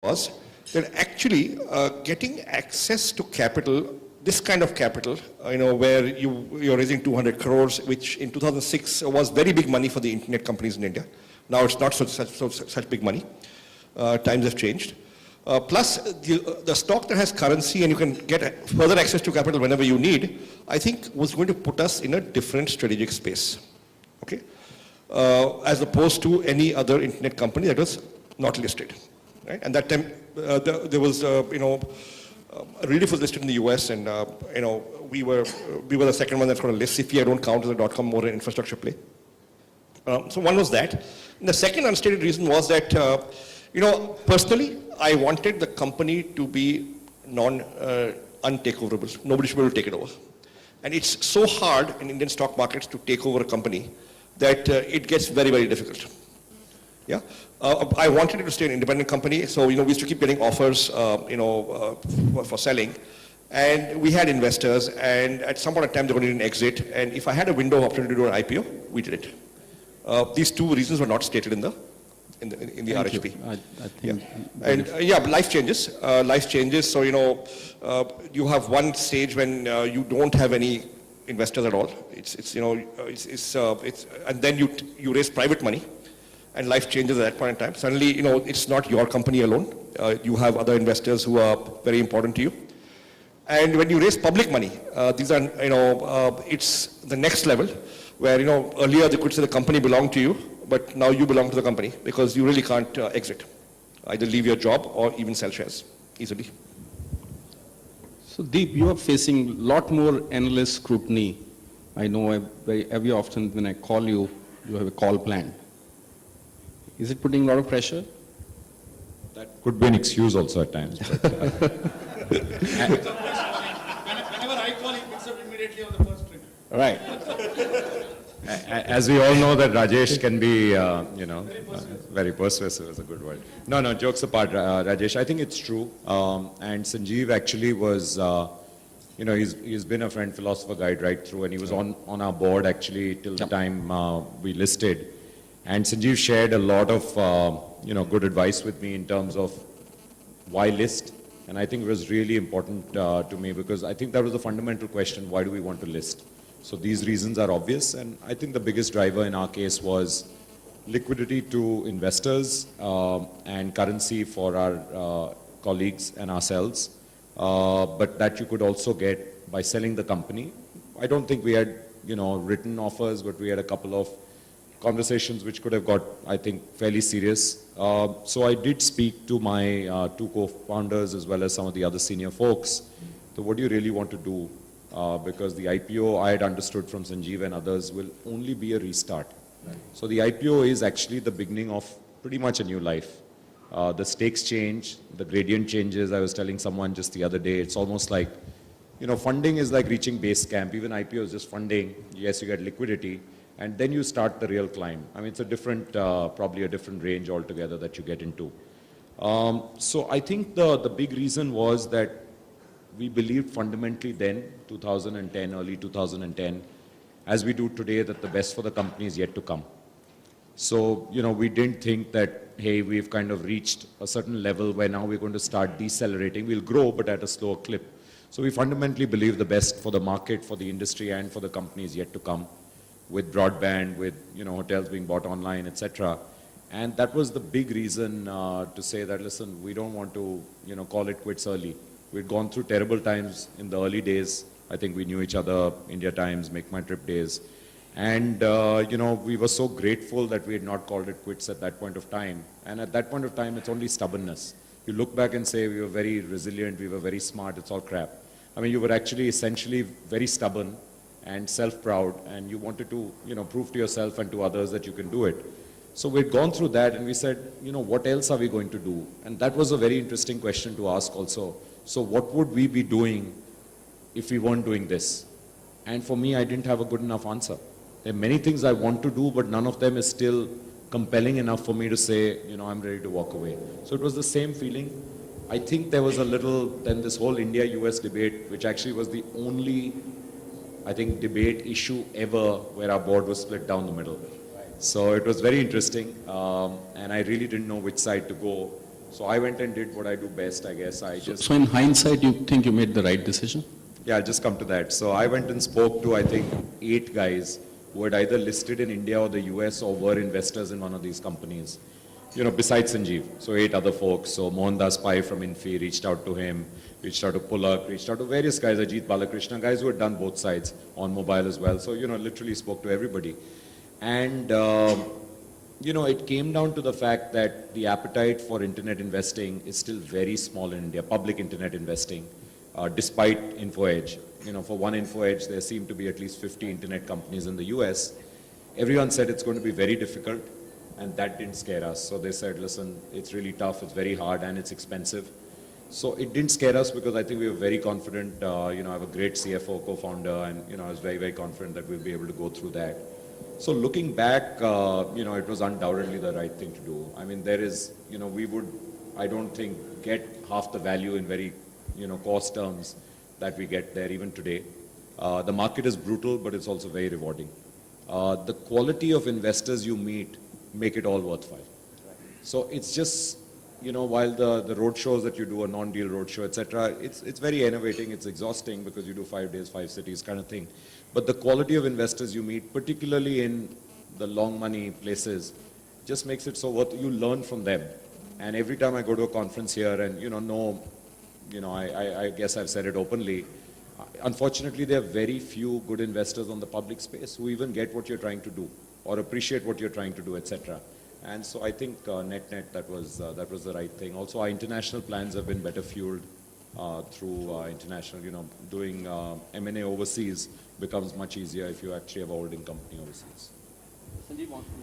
was that actually getting access to capital, this kind of capital, where you're raising 200 crores, which in 2006 was very big money for the internet companies in India. Now it's not such big money. Times have changed. Plus, the stock that has currency and you can get further access to capital whenever you need, I think was going to put us in a different strategic space, okay? As opposed to any other internet company that was not listed, right? And that time, there was, Rediff was listed in the US, and we were the second one that's going to list. If I don't count as a .com, more an infrastructure play. So one was that. And the second unstated reason was that, personally, I wanted the company to be untakeoverable. Nobody should be able to take it over. And it's so hard in Indian stock markets to take over a company that it gets very, very difficult. Yeah, I wanted it to stay an independent company, so we used to keep getting offers, for selling, and we had investors, and at some point in time they were going to need an exit, and if I had a window of opportunity to do an IPO, we did it. These two reasons were not stated in the RHP. I think, and life changes. Life changes. So you have one stage when you don't have any investors at all. And then you raise private money, and life changes at that point in time. Suddenly, it's not your company alone. You have other investors who are very important to you. And when you raise public money, these are it's the next level, where earlier they could say the company belonged to you, but now you belong to the company because you really can't exit, either leave your job or even sell shares easily. So Deep, you are facing a lot more analyst scrutiny. I know every often when I call you, you have a call planned. Is it putting a lot of pressure? That could be an excuse also at times. Whenever I call, he picks up immediately on the first ring. Right. As we all know that Rajesh can be, very persuasive is a good word. No, jokes apart, Rajesh, I think it's true. And Sanjeev actually was, he's been a friend, philosopher guide right through, and he was on our board actually till the time we listed. And Sanjeev shared a lot of, good advice with me in terms of why list. And I think it was really important to me because I think that was the fundamental question, why do we want to list? So these reasons are obvious, and I think the biggest driver in our case was liquidity to investors and currency for our colleagues and ourselves, but that you could also get by selling the company. I don't think we had, written offers, but we had a couple of conversations which could have got, I think, fairly serious. So I did speak to my two co-founders as well as some of the other senior folks. So what do you really want to do? Because the IPO, I had understood from Sanjeev and others, will only be a restart. Right. So the IPO is actually the beginning of pretty much a new life. The stakes change, the gradient changes. I was telling someone just the other day, it's almost like, funding is like reaching base camp. Even IPO is just funding. Yes, you get liquidity, and then you start the real climb. I mean, it's a different, probably a different range altogether that you get into. So I think the big reason was that we believed fundamentally then, 2010, early 2010, as we do today, that the best for the company is yet to come. So, we didn't think that, hey, we've kind of reached a certain level where now we're going to start decelerating. We'll grow, but at a slower clip. So we fundamentally believe the best for the market, for the industry, and for the company is yet to come, with broadband, with, hotels being bought online, etc. And that was the big reason to say that, listen, we don't want to, call it quits early. We'd gone through terrible times in the early days. I think we knew each other, India Times, Make My Trip days. And, we were so grateful that we had not called it quits at that point of time. And at that point of time, it's only stubbornness. You look back and say we were very resilient, we were very smart, it's all crap. I mean, you were actually essentially very stubborn and self-proud, and you wanted to, prove to yourself and to others that you can do it. So we'd gone through that, and we said, what else are we going to do? And that was a very interesting question to ask also. So what would we be doing if we weren't doing this? And for me, I didn't have a good enough answer. There are many things I want to do, but none of them is still compelling enough for me to say, I'm ready to walk away. So it was the same feeling. I think there was a little, then this whole India-US debate, which actually was the only, I think, debate issue ever where our board was split down the middle. So it was very interesting, and I really didn't know which side to go. So I went and did what I do best, I guess. So in hindsight, you think you made the right decision? Yeah, I'll just come to that. So I went and spoke to, I think, 8 guys who had either listed in India or the US or were investors in one of these companies, besides Sanjeev. So 8 other folks. So Mohandas Pai from Infi reached out to him, reached out to Pulak, reached out to various guys, Ajit Balakrishna, guys who had done both sides on mobile as well. So, literally spoke to everybody. And, it came down to the fact that the appetite for internet investing is still very small in India, public internet investing. Despite InfoEdge. For one InfoEdge, there seem to be at least 50 internet companies in the US. Everyone said it's going to be very difficult, and that didn't scare us. So they said, listen, it's really tough, it's very hard, and it's expensive. So it didn't scare us because I think we were very confident. I have a great CFO, co-founder, and I was very, very confident that we'll be able to go through that. So looking back, it was undoubtedly the right thing to do. I mean, there is, we would, I don't think, get half the value in very cost terms that we get there even today. The market is brutal, but it's also very rewarding. The quality of investors you meet make it all worthwhile. So it's just, while the road shows that you do, a non-deal roadshow, etc., it's very innovating, it's exhausting because you do 5 days, 5 cities kind of thing. But the quality of investors you meet, particularly in the long money places, just makes it so worth, you learn from them. And every time I go to a conference here and, I guess I've said it openly, unfortunately there are very few good investors on the public space who even get what you're trying to do or appreciate what you're trying to do, etc. And so I think net that was the right thing. Also our international plans have been better fueled through international, doing M&A overseas becomes much easier if you actually have a holding company overseas.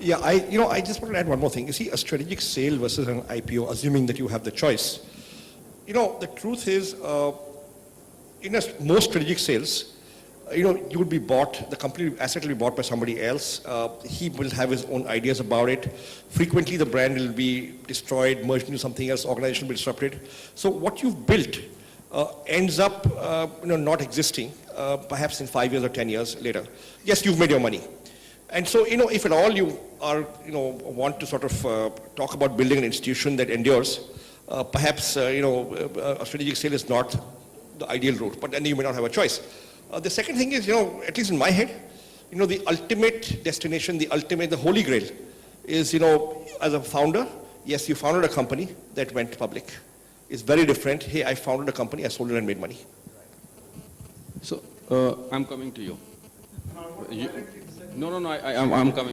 Yeah, I just want to add one more thing. You see, a strategic sale versus an IPO, assuming that you have the choice. The truth is, in most strategic sales, you will be bought, the company asset will be bought by somebody else. He will have his own ideas about it. Frequently, the brand will be destroyed, merged into something else, organization will be disrupted. So what you've built ends up, not existing, perhaps in 5 years or 10 years later. Yes, you've made your money. And so, if at all you are, want to sort of talk about building an institution that endures, perhaps, a strategic sale is not the ideal route, but then you may not have a choice. The second thing is, at least in my head, the ultimate destination, the holy grail is, as a founder, yes, you founded a company that went public. It's very different. Hey, I founded a company, I sold it and made money. So I'm coming to you. No, I'm coming.